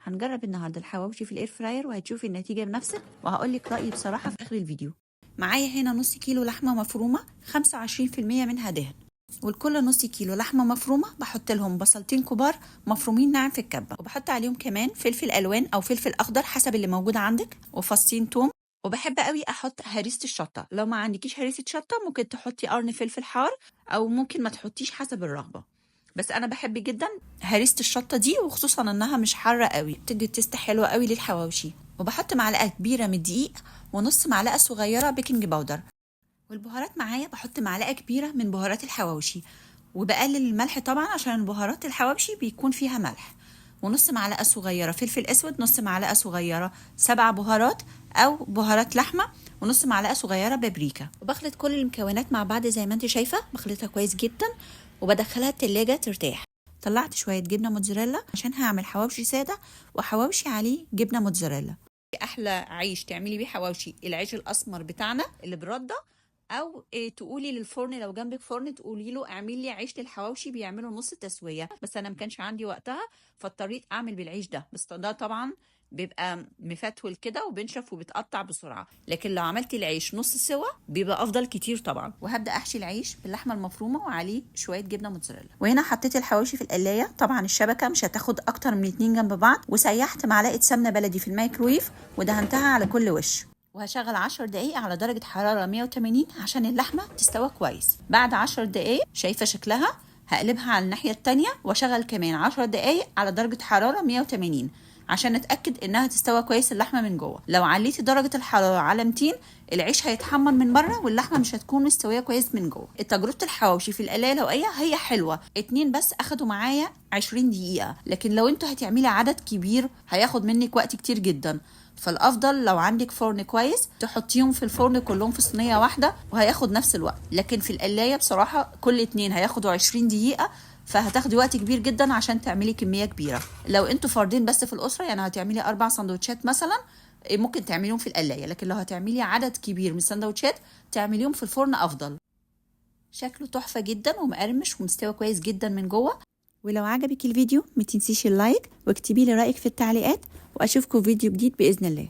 هنجرب النهارده الحواوشي في الاير فراير وهتشوفي النتيجه بنفسك وهقول لك رايي بصراحه في اخر الفيديو. معايا هنا نص كيلو لحمه مفرومه 25% منها دهن، والكل نص كيلو لحمه مفرومه بحط لهم بصلتين كبار مفرومين ناعم في الكبه، وبحط عليهم كمان فلفل الوان او فلفل اخضر حسب اللي موجود عندك، وفصين توم. وبحب قوي احط هريسه الشطه، لو ما عندكيش هريسه شطه ممكن تحطي قرن فلفل حار او ممكن ما تحطيش حسب الرغبه، بس انا بحب جدا هريسه الشطه دي، وخصوصا انها مش حاره قوي بتدي تيست حلوه قوي للحواوشي. وبحط معلقه كبيره من الدقيق ونص معلقه صغيره بيكنج باودر. والبهارات معايا بحط معلقه كبيره من بهارات الحواوشي، وبقلل الملح طبعا عشان بهارات الحواوشي بيكون فيها ملح، ونص معلقه صغيره فلفل اسود، نص معلقه صغيره سبع بهارات او بهارات لحمه، ونص معلقه صغيره بابريكا. وبخلط كل المكونات مع بعض زي ما انت شايفه، بخلطها كويس جدا وبدخلها التلاجة ترتاح. طلعت شويه جبنه موتزاريلا عشان هعمل حواوشي ساده وحواوشي عليه جبنه موتزاريلا. احلى عيش تعملي بيه حواوشي العيش الاسمر بتاعنا اللي برده، او تقولي للفرن لو جنبك فرن تقولي له اعمل لي عيش للحواوشي بيعمله نص تسويه، بس انا ما كانش عندي وقتها فاضطريت اعمل بالعيش ده، بس ده طبعا بيبقى مفتول كده وبنشف وبتقطع بسرعه، لكن لو عملتي العيش نص سوا بيبقى افضل كتير طبعا. وهبدا احشي العيش باللحمه المفرومه وعليه شويه جبنه موتزاريلا. وهنا حطيت الحواوشي في القلايه، طبعا الشبكه مش هتاخد اكتر من 2 جنب بعض، وسيحت معلقه سمنه بلدي في الميكرويف ودهنتها على كل وش، وهشغل 10 دقايق على درجة حرارة 180 عشان اللحمة تستوى كويس. بعد 10 دقايق شايفة شكلها هقلبها على الناحية التانية واشغل كمان 10 دقايق على درجة حرارة 180 عشان اتأكد انها تستوى كويس اللحمة من جوه. لو عليتي درجة الحرارة على 200 العيش هيتحمر من بره واللحمة مش هتكون مستوية كويس من جوه. تجربة الحواوشي في القلاية الهوائية هي حلوة، 2 بس اخدوا معايا 20 دقيقة، لكن لو انتوا هتعملي عدد كبير هياخد منك وقت كتير جدا، فالافضل لو عندك فرن كويس تحطيهم في الفرن كلهم في صينيه واحده وهياخد نفس الوقت، لكن في القلايه بصراحه كل 2 هياخدوا 20 دقيقه، فهتاخدي وقت كبير جدا عشان تعملي كميه كبيره. لو انتوا فردين بس في الاسره يعني هتعملي 4 سندوتشات مثلا ممكن تعمليهم في القلايه، لكن لو هتعملي عدد كبير من السندوتشات تعمليهم في الفرن افضل. شكله تحفه جدا ومقرمش ومستوي كويس جدا من جوه. ولو عجبك الفيديو ما تنسيش اللايك واكتبي لي رايك في التعليقات، واشوفكم في فيديو جديد باذن الله.